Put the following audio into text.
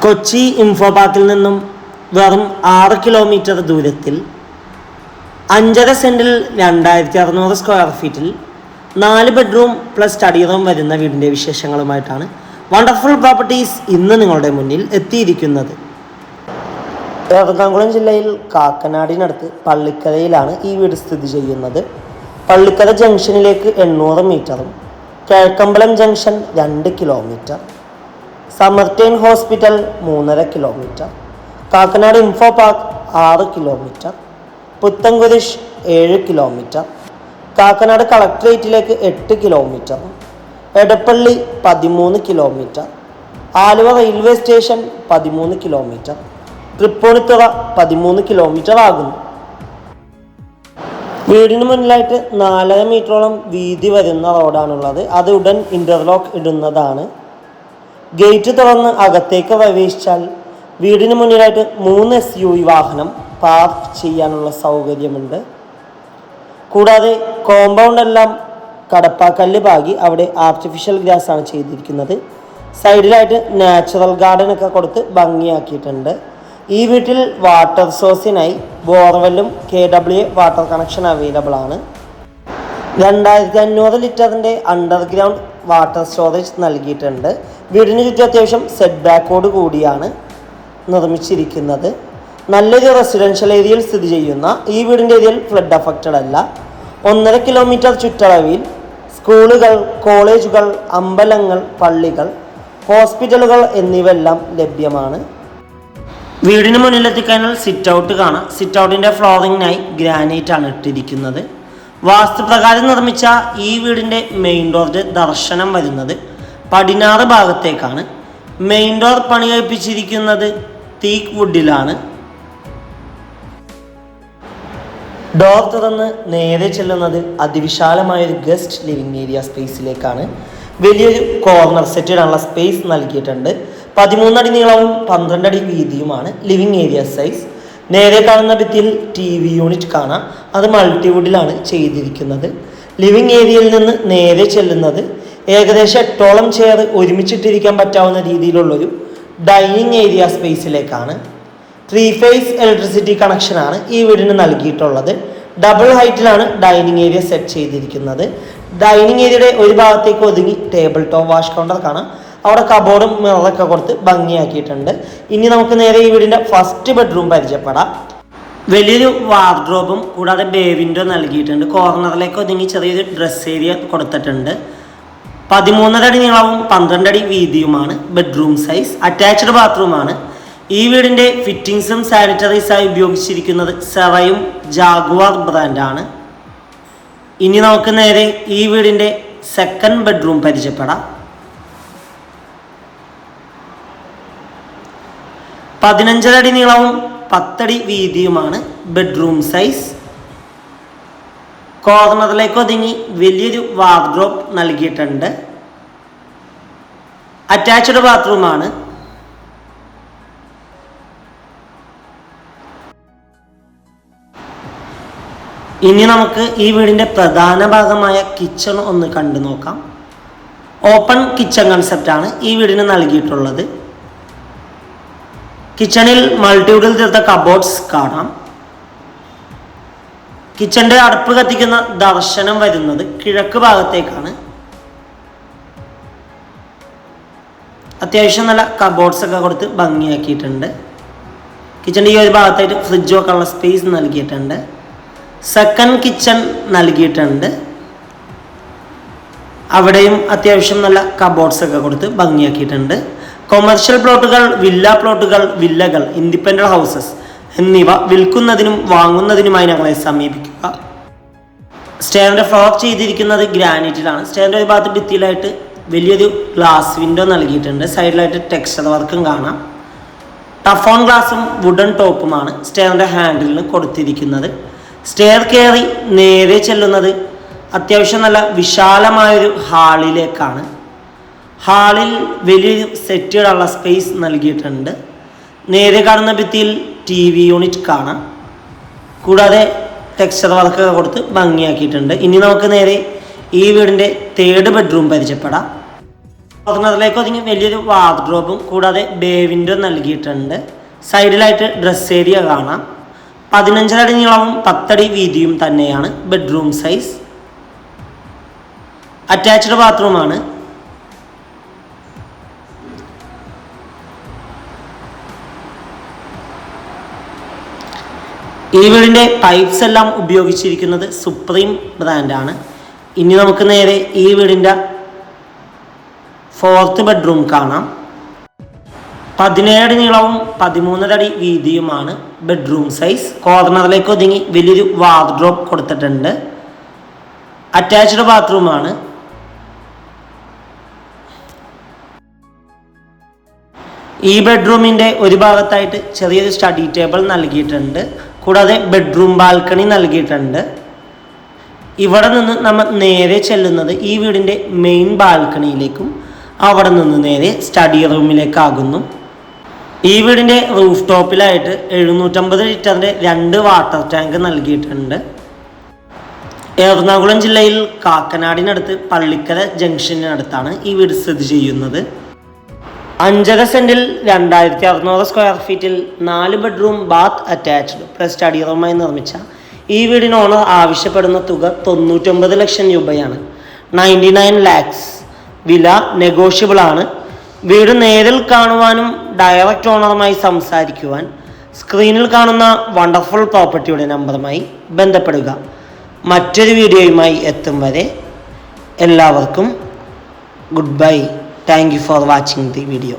Kochi info പാർക്കിൽ നിന്നും വെറും 6 കിലോമീറ്റർ ദൂരത്തിൽ 5.5 സെൻറ്റിൽ 2600 സ്ക്വയർ ഫീറ്റിൽ 4 ബെഡ്റൂം പ്ലസ് സ്റ്റഡി റൂം വരുന്ന വീടിൻ്റെ വിശേഷങ്ങളുമായിട്ടാണ് വണ്ടർഫുൾ പ്രോപ്പർട്ടീസ് ഇന്ന് നിങ്ങളുടെ മുന്നിൽ എത്തിയിരിക്കുന്നത്. എറണാകുളം ജില്ലയിൽ കാക്കനാടിനടുത്ത് പള്ളിക്കരയിലാണ് ഈ വീട് സ്ഥിതി ചെയ്യുന്നത്. പള്ളിക്കര ജംഗ്ഷനിലേക്ക് 800 മീറ്ററും Kizhakkambalam junction 2 kilometre, Samaritan hospital 3.5 kilometre, Kakkanad info park 6 kilometre, Puthenkurish 7 kilometre, Kakkanad കളക്ട്രേറ്റിലേക്ക് 8 kilometre, Edappally 13 kilometre, Aluva railway station 13 kilometre, Thrippunithura 13 kilometre ആകുന്നു. വീടിന് മുന്നിലായിട്ട് 4.5 മീറ്ററോളം വീതി വരുന്ന റോഡാണുള്ളത്. അത് ഉടൻ ഇൻ്റർലോക്ക് ഇടുന്നതാണ്. ഗേറ്റ് തുറന്ന് അകത്തേക്ക് പ്രവേശിച്ചാൽ വീടിന് മുന്നിലായിട്ട് 3 SUV വാഹനം പാർക്ക് ചെയ്യാനുള്ള സൗകര്യമുണ്ട്. കൂടാതെ കോമ്പൗണ്ടെല്ലാം കടപ്പാക്കല്ല് പാകി അവിടെ ആർട്ടിഫിഷ്യൽ ഗ്രാസ് ആണ് ചെയ്തിരിക്കുന്നത്. സൈഡിലായിട്ട് നാച്ചുറൽ ഗാർഡൻ ഒക്കെ കൊടുത്ത് ഭംഗിയാക്കിയിട്ടുണ്ട്. ഈ വീട്ടിൽ വാട്ടർ സോഴ്സിനായി ബോർവെല്ലും KWA വാട്ടർ കണക്ഷൻ അവൈലബിൾ ആണ്. 2500 ലിറ്ററിൻ്റെ അണ്ടർഗ്രൗണ്ട് വാട്ടർ സ്റ്റോറേജ് നൽകിയിട്ടുണ്ട്. വീടിന് ചുറ്റും അത്യാവശ്യം സെറ്റ് ബാക്കോട് കൂടിയാണ് നിർമ്മിച്ചിരിക്കുന്നത്. നല്ലൊരു റെസിഡൻഷ്യൽ ഏരിയയിൽ സ്ഥിതി ചെയ്യുന്ന ഈ വീടിൻ്റെ ഏരിയയിൽ ഫ്ലഡ് അഫക്റ്റഡ് അല്ല. 1.5 കിലോമീറ്റർ ചുറ്റളവിൽ സ്കൂളുകൾ, കോളേജുകൾ, അമ്പലങ്ങൾ, പള്ളികൾ, ഹോസ്പിറ്റലുകൾ എന്നിവയെല്ലാം ലഭ്യമാണ്. വീടിന് മുന്നിലെത്തിക്കഴിഞ്ഞാൽ സിറ്റ് ഔട്ട് കാണാം. സിറ്റ് ഔട്ടിൻ്റെ ഫ്ലോറിങ്ങിനായി ഗ്രാനൈറ്റ് ആണ് ഇട്ടിരിക്കുന്നത്. വാസ്തുപ്രകാരം നിർമ്മിച്ച ഈ വീടിൻ്റെ മെയിൻ ഡോറിൻ്റെ ദർശനം വരുന്നത് പടിഞ്ഞാറ് ഭാഗത്തേക്കാണ്. മെയിൻ ഡോർ പണി കഴിപ്പിച്ചിരിക്കുന്നത് തേക്ക് വുഡിലാണ്. ഡോർ തുറന്ന് നേരെ ചെല്ലുന്നത് അതിവിശാലമായൊരു ഗസ്റ്റ് ലിവിംഗ് ഏരിയ സ്പേസിലേക്കാണ്. വലിയൊരു കോർണർ സെറ്റ് ഇടാനുള്ള സ്പേസ് നൽകിയിട്ടുണ്ട്. 13 അടി നീളവും 12 അടി വീതിയുമാണ് ലിവിംഗ് ഏരിയ സൈസ്. നേരെ കാണുന്ന ഭിത്തിയിൽ TV യൂണിറ്റ് കാണാം. അത് മൾട്ടിവുഡിലാണ് ചെയ്തിരിക്കുന്നത്. ലിവിംഗ് ഏരിയയിൽ നിന്ന് നേരെ ചെല്ലുന്നത് ഏകദേശം 8ഓളം ചെയർ ഒരുമിച്ചിട്ടിരിക്കാൻ പറ്റാവുന്ന രീതിയിലുള്ളൊരു ഡൈനിങ് ഏരിയ സ്പേസിലേക്കാണ്. 3 ഫേസ് ഇലക്ട്രിസിറ്റി കണക്ഷനാണ് ഈ വീടിന് നൽകിയിട്ടുള്ളത്. ഡബിൾ ഹൈറ്റിലാണ് ഡൈനിങ് ഏരിയ സെറ്റ് ചെയ്തിരിക്കുന്നത്. ഡൈനിങ് ഏരിയയുടെ ഒരു ഭാഗത്തേക്ക് ഒതുങ്ങി ടേബിൾ ടോപ്പ് വാഷ് കൗണ്ടർ കാണാം. അവിടെ കബോർഡും മിററൊക്കെ കൊടുത്ത് ഭംഗിയാക്കിയിട്ടുണ്ട്. ഇനി നമുക്ക് നേരെ ഈ വീടിൻ്റെ ഫസ്റ്റ് ബെഡ്റൂം പരിചയപ്പെടാം. വലിയൊരു വാർഡ്രോബും കൂടാതെ ബേ വിൻഡോ നൽകിയിട്ടുണ്ട്. കോർണറിലേക്ക് ഒതുങ്ങി ചെറിയൊരു ഡ്രസ് ഏരിയ കൊടുത്തിട്ടുണ്ട്. 13.5 അടി നീളവും 12 അടി വീതിയുമാണ് ബെഡ്റൂം സൈസ്. അറ്റാച്ച്ഡ് ബാത്റൂമാണ്. ഈ വീടിൻ്റെ ഫിറ്റിങ്സും സാനിറ്ററീസായി ഉപയോഗിച്ചിരിക്കുന്നത് സെറയും ജാഗ്വാർ ബ്രാൻഡാണ്. ഇനി നമുക്ക് നേരെ ഈ വീടിൻ്റെ സെക്കൻഡ് ബെഡ്റൂം പരിചയപ്പെടാം. 15 അടി നീളവും 10 അടി വീതിയുമാണ് ബെഡ്റൂം സൈസ്. കോർണറിലേക്ക് ഒതുങ്ങി വലിയൊരു വാർഡ്രോബ് നൽകിയിട്ടുണ്ട്. അറ്റാച്ച്ഡ് ബാത്റൂമാണ്. ഇനി നമുക്ക് ഈ വീടിൻ്റെ പ്രധാന ഭാഗമായ കിച്ചൺ ഒന്ന് കണ്ടു നോക്കാം. ഓപ്പൺ കിച്ചൺ കൺസെപ്റ്റാണ് ഈ വീടിന് നൽകിയിട്ടുള്ളത്. കിച്ചണിൽ മൾട്ടിവുഡിൽ തീർത്ത കബോർഡ്സ് കാണാം. കിച്ചൻ്റെ അടുപ്പ് കത്തിക്കുന്ന ദർശനം വരുന്നത് കിഴക്ക് ഭാഗത്തേക്കാണ്. അത്യാവശ്യം നല്ല കബോർഡ്സ് ഒക്കെ കൊടുത്ത് ഭംഗിയാക്കിയിട്ടുണ്ട്. കിച്ചൻ്റെ ഈ ഒരു ഭാഗത്തായിട്ട് ഫ്രിഡ്ജ് വെക്കാനുള്ള സ്പേസ് നൽകിയിട്ടുണ്ട്. സെക്കൻഡ് കിച്ചൺ നൽകിയിട്ടുണ്ട്. അവിടെയും അത്യാവശ്യം നല്ല കബോർഡ്സ് ഒക്കെ കൊടുത്ത് ഭംഗിയാക്കിയിട്ടുണ്ട്. കൊമേഴ്ഷ്യൽ പ്ലോട്ടുകൾ, വില്ല പ്ലോട്ടുകൾ, വില്ലകൾ, ഇൻഡിപെൻഡന്റ് ഹൗസസ് എന്നിവ വിൽക്കുന്നതിനും വാങ്ങുന്നതിനുമായി ഞങ്ങളെ സമീപിക്കുക. സ്റ്റെയറിൻ്റെ ഫ്ലോർ ചെയ്തിരിക്കുന്നത് ഗ്രാനൈറ്റിലാണ്. സ്റ്റെയറിൻ്റെ ഒരു ഭാഗത്ത് ഭിത്തിയിലായിട്ട് വലിയൊരു ഗ്ലാസ് വിൻഡോ നൽകിയിട്ടുണ്ട്. സൈഡിലായിട്ട് ടെക്സ്ചർ വർക്കും കാണാം. ടഫോൺ ഗ്ലാസും വുഡൻ ടോപ്പുമാണ് സ്റ്റെയറിൻ്റെ ഹാൻഡിലിന് കൊടുത്തിരിക്കുന്നത്. സ്റ്റെയർ കയറി നേരെ ചെല്ലുന്നത് അത്യാവശ്യം നല്ല വിശാലമായൊരു ഹാളിലേക്കാണ്. ഹാളിൽ വലിയൊരു സെറ്റ് ഇടാനുള്ള സ്പേസ് നൽകിയിട്ടുണ്ട്. നേരെ കാണുന്ന ഭിത്തിയിൽ TV യൂണിറ്റ് കാണാം. കൂടാതെ ടെക്സ്ചർ വർക്കൊക്കെ കൊടുത്ത് ഭംഗിയാക്കിയിട്ടുണ്ട്. ഇനി നമുക്ക് നേരെ ഈ വീടിൻ്റെ തേർഡ് ബെഡ്റൂം പരിചയപ്പെടാം. കോർണറിലേക്ക് ഒതുങ്ങി വലിയൊരു വാർഡ്രോബും കൂടാതെ ബേ വിൻഡോ നൽകിയിട്ടുണ്ട്. സൈഡിലായിട്ട് ഡ്രസ് ഏരിയ കാണാം. 15 അടി നീളവും 10 അടി വീതിയും തന്നെയാണ് ബെഡ്റൂം സൈസ്. അറ്റാച്ച്ഡ് ബാത്റൂമാണ്. ഈ വീടിൻ്റെ പൈപ്സ് എല്ലാം ഉപയോഗിച്ചിരിക്കുന്നത് സുപ്രീം ബ്രാൻഡാണ്. ഇനി നമുക്ക് നേരെ ഈ വീടിൻ്റെ 4th ബെഡ്റൂം കാണാം. 17 അടി നീളവും 13 അടി വീതിയുമാണ് ബെഡ്റൂം സൈസ്. കോർണറിലേക്ക് ഒതുങ്ങി വലിയൊരു വാർഡ്രോബ് കൊടുത്തിട്ടുണ്ട്. അറ്റാച്ച്ഡ് ബാത്റൂമാണ്. ഈ ബെഡ്റൂമിൻ്റെ ഒരു ഭാഗത്തായിട്ട് ചെറിയൊരു സ്റ്റഡി ടേബിൾ നൽകിയിട്ടുണ്ട്. കൂടാതെ ബെഡ്റൂം ബാൽക്കണി നൽകിയിട്ടുണ്ട്. ഇവിടെ നിന്ന് നമ്മൾ നേരെ ചെല്ലുന്നത് ഈ വീടിൻ്റെ മെയിൻ ബാൽക്കണിയിലേക്കും അവിടെ നിന്ന് നേരെ സ്റ്റഡി റൂമിലേക്കാകുന്നു. ഈ വീടിൻ്റെ റൂഫ് ടോപ്പിലായിട്ട് 750 ലിറ്ററിൻ്റെ 2 വാട്ടർ ടാങ്ക് നൽകിയിട്ടുണ്ട്. എറണാകുളം ജില്ലയിൽ കാക്കനാടിനടുത്ത് പള്ളിക്കര ജംഗ്ഷനടുത്താണ് ഈ വീട് സ്ഥിതി ചെയ്യുന്നത്. 5.5 സെൻറ്റിൽ 2600 സ്ക്വയർ ഫീറ്റിൽ 4 bedroom bath attached plus study റൂമായി നിർമ്മിച്ച ഈ വീടിന് ഓണർ ആവശ്യപ്പെടുന്ന തുക 99 ലക്ഷം രൂപയാണ്. 99 lakhs. വില നെഗോഷ്യബിൾ ആണ്. വീട് നേരിൽ കാണുവാനും ഡയറക്റ്റ് ഓണറുമായി സംസാരിക്കുവാൻ സ്ക്രീനിൽ കാണുന്ന വണ്ടർഫുൾ പ്രോപ്പർട്ടിയുടെ നമ്പറുമായി ബന്ധപ്പെടുക. മറ്റൊരു വീഡിയോയുമായി എത്തും വരെ എല്ലാവർക്കും good bye. Thank you for watching the video.